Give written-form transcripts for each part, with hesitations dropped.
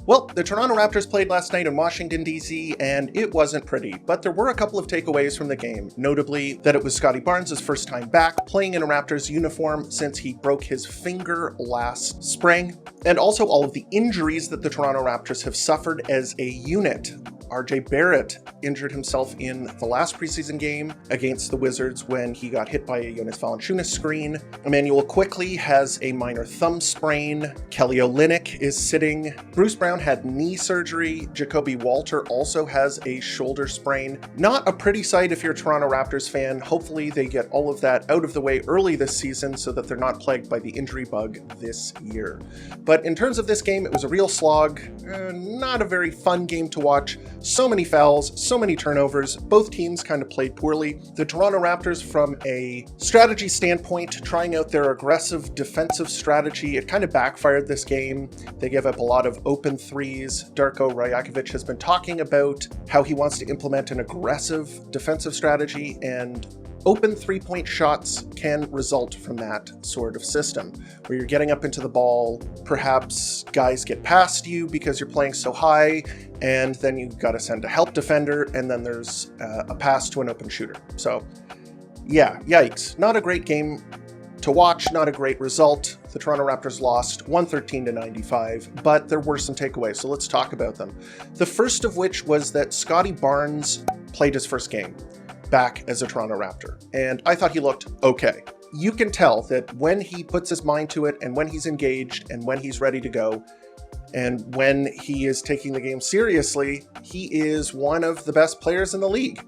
Well, the Toronto Raptors played last night in Washington, D.C., and it wasn't pretty, but there were a couple of takeaways from the game, notably that it was Scottie Barnes' first time back playing in a Raptors uniform since he broke his finger last spring, and also all of the injuries that the Toronto Raptors have suffered as a unit. RJ Barrett injured himself in the last preseason game against the Wizards when he got hit by a Jonas Valanciunas screen. Emmanuel Quickley has a minor thumb sprain. Kelly Olynyk is sitting. Bruce Brown had knee surgery. Jacoby Walter also has a shoulder sprain. Not a pretty sight if you're a Toronto Raptors fan. Hopefully they get all of that out of the way early this season so that they're not plagued by the injury bug this year. But in terms of this game, it was a real slog. Not a very fun game to watch. So many fouls, so many turnovers. Both teams kind of played poorly. The Toronto Raptors, from a strategy standpoint, trying out their aggressive defensive strategy, it kind of backfired this game. They gave up a lot of open threes. Darko Rajakovic has been talking about how he wants to implement an aggressive defensive strategy, and open three-point shots can result from that sort of system, where you're getting up into the ball, perhaps guys get past you because you're playing so high, and then you've got to send a help defender, and then there's a pass to an open shooter. So yeah, yikes. Not a great game to watch, not a great result. The Toronto Raptors lost 113-95, but there were some takeaways, so let's talk about them. The first of which was that Scottie Barnes played his first game back as a Toronto Raptor, and I thought he looked okay. You can tell that when he puts his mind to it, and when he's engaged, and when he's ready to go, and when he is taking the game seriously, he is one of the best players in the league.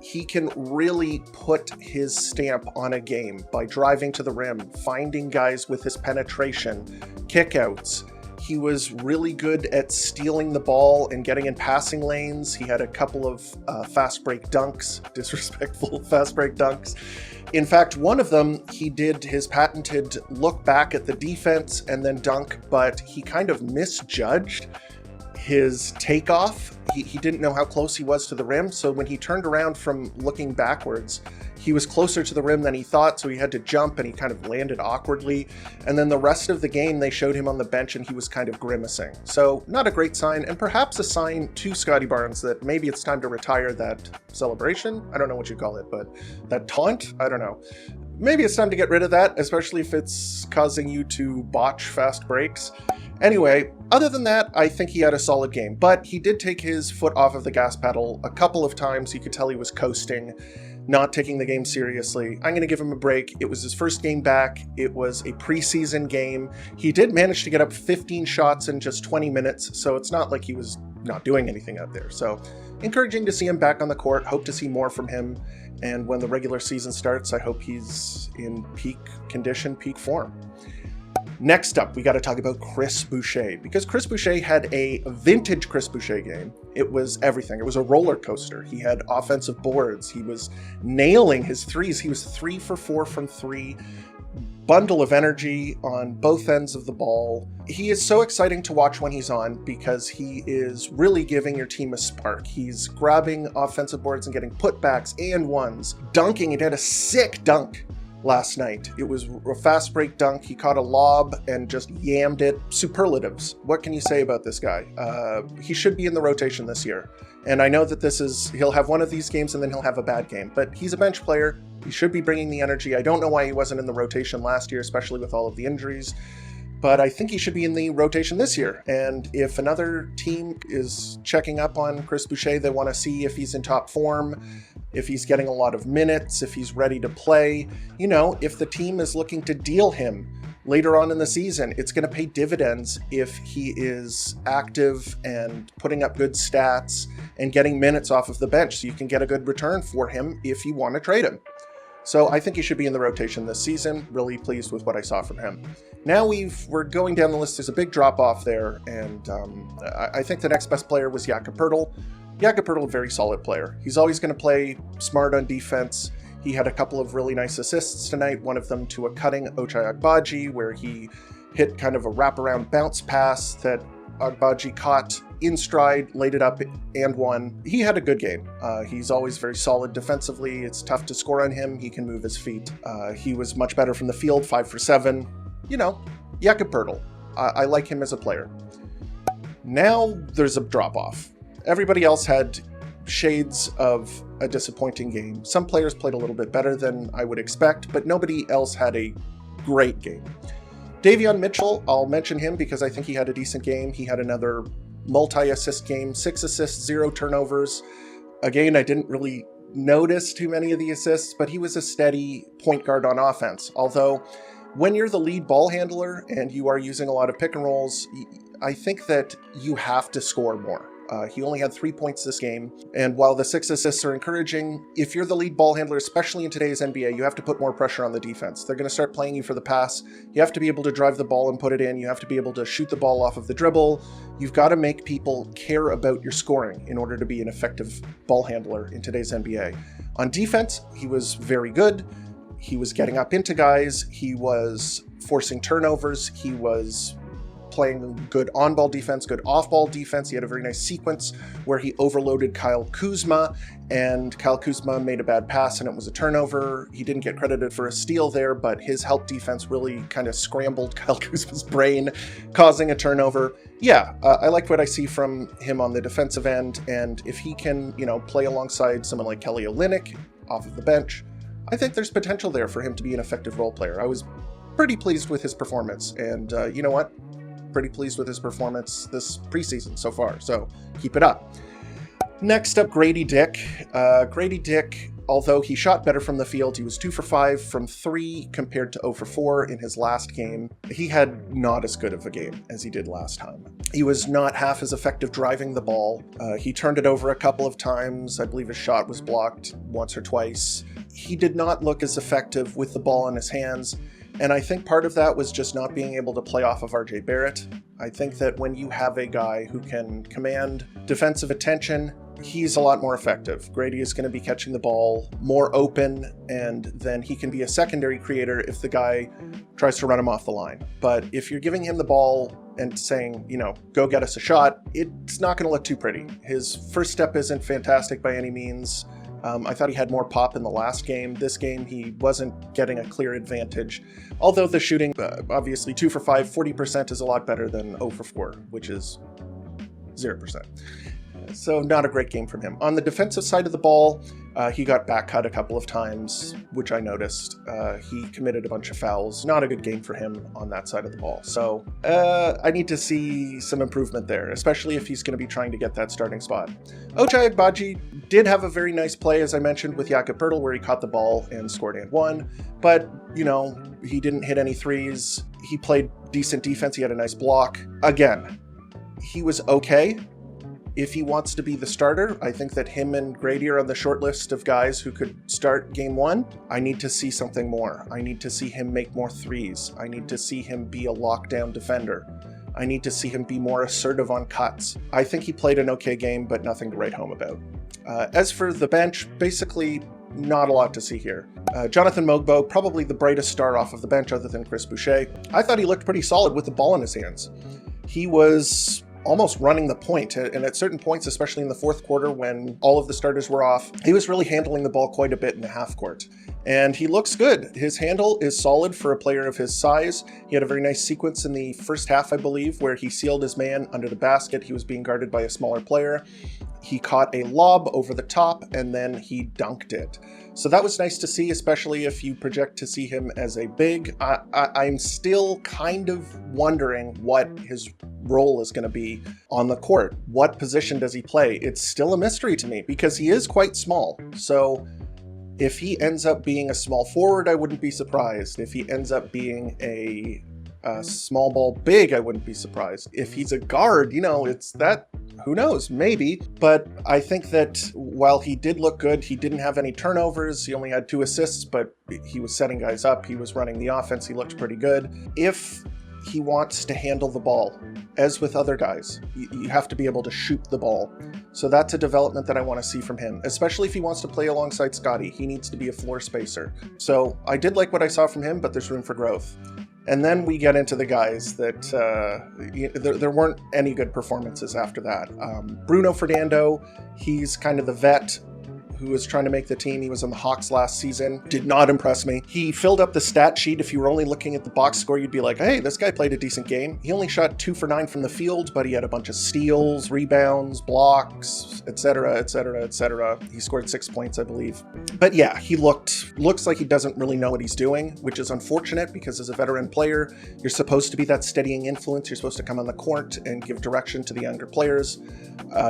He can really put his stamp on a game by driving to the rim, finding guys with his penetration, kickouts. He was really good at stealing the ball and getting in passing lanes. He had a couple of fast break dunks, disrespectful fast break dunks. In fact, one of them, he did his patented look back at the defense and then dunk, but he kind of misjudged his takeoff. He didn't know how close he was to the rim, so when he turned around from looking backwards, he was closer to the rim than he thought, so he had to jump, and he kind of landed awkwardly. And then the rest of the game, they showed him on the bench, and he was kind of grimacing. So not a great sign, and perhaps a sign to Scottie Barnes that maybe it's time to retire that celebration. I don't know what you call it, but that taunt? I don't know. Maybe it's time to get rid of that, especially if it's causing you to botch fast breaks. Anyway, other than that, I think he had a solid game, but he did take his foot off of the gas pedal a couple of times. You could tell he was coasting, not taking the game seriously. I'm going to give him a break. It was his first game back. It was a preseason game. He did manage to get up 15 shots in just 20 minutes, so it's not like he was not doing anything out there. So encouraging to see him back on the court. Hope to see more from him. And when the regular season starts, I hope he's in peak condition, peak form. Next up, we got to talk about Chris Boucher, because Chris Boucher had a vintage Chris Boucher game. It was everything. It was a roller coaster. He had offensive boards. He was nailing his threes. He was 3 for 4 from 3. Bundle of energy on both ends of the ball. He is so exciting to watch when he's on because he is really giving your team a spark. He's grabbing offensive boards and getting putbacks and ones, dunking. He had a sick dunk last night. It was a fast break dunk. He caught a lob and just yammed it. Superlatives. What can you say about this guy? He should be in the rotation this year. And I know that he'll have one of these games and then he'll have a bad game, but he's a bench player. He should be bringing the energy. I don't know why he wasn't in the rotation last year, especially with all of the injuries, but I think he should be in the rotation this year. And if another team is checking up on Chris Boucher, they want to see if he's in top form, if he's getting a lot of minutes, if he's ready to play. You know, if the team is looking to deal him later on in the season, it's going to pay dividends if he is active and putting up good stats and getting minutes off of the bench, so you can get a good return for him if you want to trade him. So I think he should be in the rotation this season. Really pleased with what I saw from him. Now we're going down the list. There's a big drop off there, and I think the next best player was Jakob Poeltl. Jakob Poeltl, a very solid player. He's always going to play smart on defense. He had a couple of really nice assists tonight, one of them to a cutting Ochai Agbaji, where he hit kind of a wraparound bounce pass that Agbaji caught in stride, laid it up, and won. He had a good game. He's always very solid defensively. It's tough to score on him. He can move his feet. He was much better from the field, 5 for 7. You know, Jakob Poeltl. I like him as a player. Now there's a drop-off. Everybody else had shades of a disappointing game. Some players played a little bit better than I would expect, but nobody else had a great game. Davion Mitchell, I'll mention him because I think he had a decent game. He had another multi-assist game, 6 assists, 0 turnovers. Again, I didn't really notice too many of the assists, but he was a steady point guard on offense. Although, when you're the lead ball handler and you are using a lot of pick and rolls, I think that you have to score more. He only had 3 points this game, and while the 6 assists are encouraging, if you're the lead ball handler, especially in today's NBA, you have to put more pressure on the defense. They're going to start playing you for the pass. You have to be able to drive the ball and put it in. You have to be able to shoot the ball off of the dribble. You've got to make people care about your scoring in order to be an effective ball handler in today's NBA. On defense, he was very good. He was getting up into guys. He was forcing turnovers. He was playing good on-ball defense, good off-ball defense. He had a very nice sequence where he overloaded Kyle Kuzma, and Kyle Kuzma made a bad pass and it was a turnover. He didn't get credited for a steal there, but his help defense really kind of scrambled Kyle Kuzma's brain, causing a turnover. Yeah, I like what I see from him on the defensive end, and if he can, play alongside someone like Kelly Olynyk off of the bench, I think there's potential there for him to be an effective role player. I was pretty pleased with his performance, and you know what? Pretty pleased with his performance this preseason so far, so keep it up. Next up, Grady Dick. Grady Dick, although he shot better from the field, he was 2 for 5 from 3 compared to 0 for 4 in his last game. He had not as good of a game as he did last time. He was not half as effective driving the ball. He turned it over a couple of times. I believe his shot was blocked once or twice. He did not look as effective with the ball in his hands. And I think part of that was just not being able to play off of RJ Barrett. I think that when you have a guy who can command defensive attention, he's a lot more effective. Grady is going to be catching the ball more open, and then he can be a secondary creator if the guy tries to run him off the line. But if you're giving him the ball and saying, go get us a shot, it's not going to look too pretty. His first step isn't fantastic by any means. I thought he had more pop in the last game. This game, he wasn't getting a clear advantage. Although the shooting, obviously 2 for 5, 40% is a lot better than 0 for 4, which is 0%. So not a great game from him. On the defensive side of the ball, he got back cut a couple of times, which I noticed. He committed a bunch of fouls. Not a good game for him on that side of the ball. So I need to see some improvement there, especially if he's going to be trying to get that starting spot. Ochai Agbaji did have a very nice play, as I mentioned, with Jakob Poeltl, where he caught the ball and scored and won. But, he didn't hit any threes. He played decent defense. He had a nice block. Again, he was okay. If he wants to be the starter, I think that him and Grady are on the short list of guys who could start game 1. I need to see something more. I need to see him make more threes. I need to see him be a lockdown defender. I need to see him be more assertive on cuts. I think he played an okay game, but nothing to write home about. As for the bench, basically not a lot to see here. Jonathan Mogbo, probably the brightest star off of the bench other than Chris Boucher. I thought he looked pretty solid with the ball in his hands. He was almost running the point, and at certain points, especially in the fourth quarter when all of the starters were off, he was really handling the ball quite a bit in the half court. And he looks good. His handle is solid for a player of his size. He had a very nice sequence in the first half, I believe, where he sealed his man under the basket. He was being guarded by a smaller player. He caught a lob over the top, and then he dunked it. So that was nice to see, especially if you project to see him as a big. I'm still kind of wondering what his role is going to be on the court. What position does he play? It's still a mystery to me because he is quite small. So if he ends up being a small forward, I wouldn't be surprised. If he ends up being a small ball big, I wouldn't be surprised. If he's a guard, it's that, who knows, maybe. But I think that while he did look good, he didn't have any turnovers. He only had 2 assists, but he was setting guys up. He was running the offense. He looked pretty good. If he wants to handle the ball, as with other guys, you have to be able to shoot the ball. So that's a development that I want to see from him, especially if he wants to play alongside Scottie. He needs to be a floor spacer. So I did like what I saw from him, but there's room for growth. And then we get into the guys that there weren't any good performances after that. Bruno Fernando, he's kind of the vet who was trying to make the team. He was on the Hawks last season. Did not impress me. He filled up the stat sheet. If you were only looking at the box score, you'd be like, hey, this guy played a decent game. He only shot 2 for 9 from the field, but he had a bunch of steals, rebounds, blocks, etc., etc., etc. He scored 6 points, I believe. But yeah, he looks like he doesn't really know what he's doing, which is unfortunate because as a veteran player, you're supposed to be that steadying influence. You're supposed to come on the court and give direction to the younger players.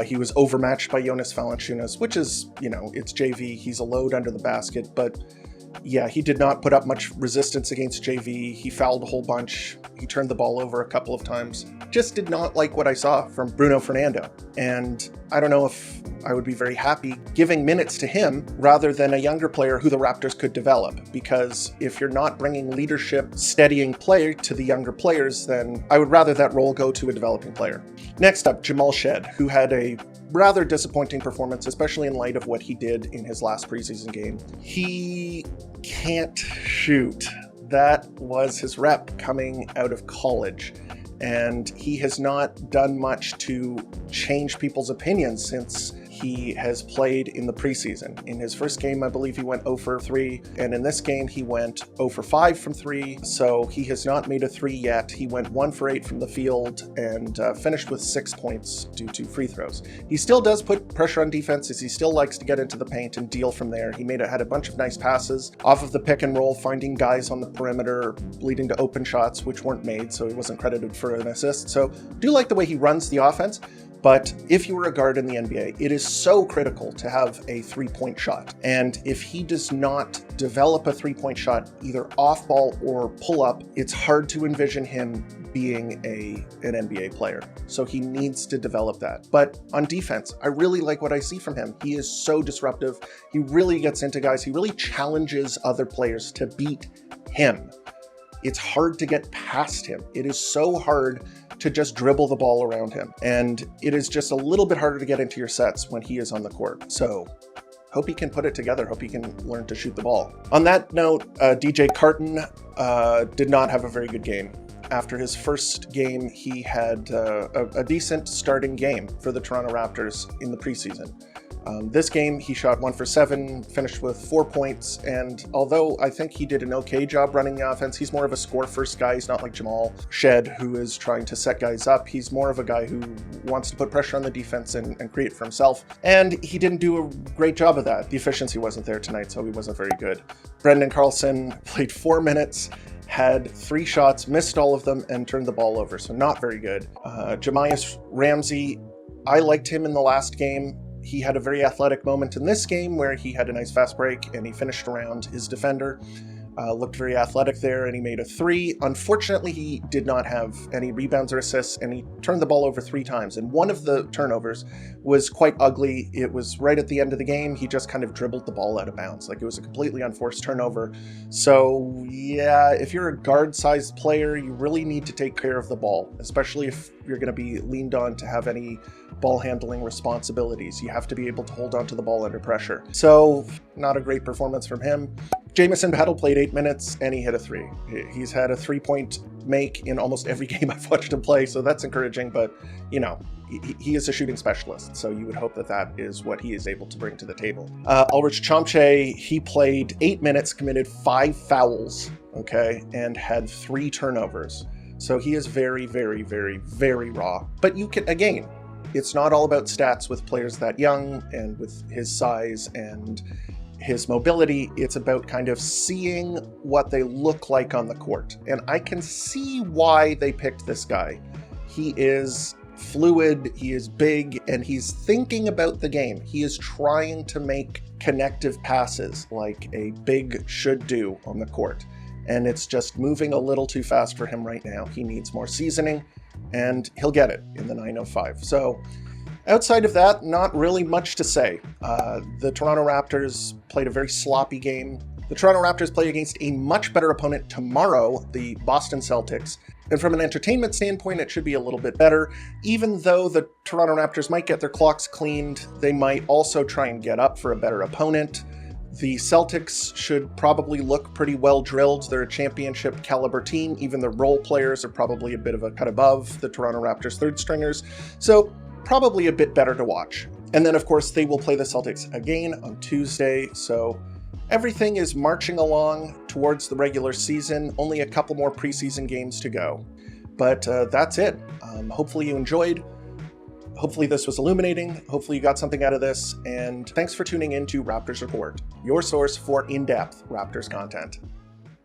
He was overmatched by Jonas Valanciunas, which is, it's JV. He's a load under the basket, but yeah, he did not put up much resistance against JV. He fouled a whole bunch. He turned the ball over a couple of times. Just did not like what I saw from Bruno Fernando. And I don't know if I would be very happy giving minutes to him rather than a younger player who the Raptors could develop. Because if you're not bringing leadership, steadying play to the younger players, then I would rather that role go to a developing player. Next up, Jamal Shed, who had a rather disappointing performance, especially in light of what he did in his last preseason game. He can't shoot. That was his rep coming out of college. And he has not done much to change people's opinions since he has played in the preseason. In his first game, I believe he went 0 for 3, and in this game, he went 0 for 5 from 3, so he has not made a 3 yet. He went 1 for 8 from the field and finished with 6 points due to free throws. He still does put pressure on defenses. He still likes to get into the paint and deal from there. He had a bunch of nice passes off of the pick and roll, finding guys on the perimeter, leading to open shots, which weren't made, so he wasn't credited for an assist. So do like the way he runs the offense. But if you were a guard in the NBA, it is so critical to have a three-point shot. And if he does not develop a three-point shot, either off ball or pull up, it's hard to envision him being an NBA player. So he needs to develop that. But on defense, I really like what I see from him. He is so disruptive. He really gets into guys. He really challenges other players to beat him. It's hard to get past him. It is so hard to just dribble the ball around him. And it is just a little bit harder to get into your sets when he is on the court. So hope he can put it together. Hope he can learn to shoot the ball. On that note, DJ Carton did not have a very good game. After his first game, he had a decent starting game for the Toronto Raptors in the preseason. This game, he shot 1 for 7, finished with 4 points, and although I think he did an okay job running the offense, he's more of a score-first guy. He's not like Jamal Shed, who is trying to set guys up. He's more of a guy who wants to put pressure on the defense and create for himself, and he didn't do a great job of that. The efficiency wasn't there tonight, so he wasn't very good. Brendan Carlson played 4 minutes, had 3 shots, missed all of them, and turned the ball over, so not very good. Jamias Ramsey, I liked him in the last game. He had a very athletic moment in this game where he had a nice fast break and he finished around his defender. Looked very athletic there, and he made a 3. Unfortunately, he did not have any rebounds or assists, and he turned the ball over 3 times. And one of the turnovers was quite ugly. It was right at the end of the game. He just kind of dribbled the ball out of bounds. Like, it was a completely unforced turnover. So, yeah, if you're a guard-sized player, you really need to take care of the ball, especially if you're going to be leaned on to have any ball handling responsibilities. You have to be able to hold on to the ball under pressure. So, not a great performance from him. Jamison Battle played 8 minutes and he hit a 3. He's had a 3-point make in almost every game I've watched him play, so that's encouraging, but he is a shooting specialist, so you would hope that that is what he is able to bring to the table. Ulrich Chomche, he played 8 minutes, committed 5 fouls, and had 3 turnovers. So he is very, very, very, very raw. But you can, again, it's not all about stats with players that young and with his size and his mobility. It's about kind of seeing what they look like on the court. And I can see why they picked this guy. He is fluid, he is big, and he's thinking about the game. He is trying to make connective passes like a big should do on the court. And it's just moving a little too fast for him right now. He needs more seasoning, and he'll get it in the 9:05. So outside of that, not really much to say. The Toronto Raptors played a very sloppy game. The Toronto Raptors play against a much better opponent tomorrow, the Boston Celtics. And from an entertainment standpoint, it should be a little bit better. Even though the Toronto Raptors might get their clocks cleaned, they might also try and get up for a better opponent. The Celtics should probably look pretty well drilled. They're a championship caliber team. Even the role players are probably a bit of a cut above the Toronto Raptors third stringers. So probably a bit better to watch. And then, of course, they will play the Celtics again on Tuesday. So everything is marching along towards the regular season. Only a couple more preseason games to go. But that's it. Hopefully you enjoyed. Hopefully this was illuminating. Hopefully you got something out of this. And thanks for tuning in to Raptors Report, your source for in-depth Raptors content.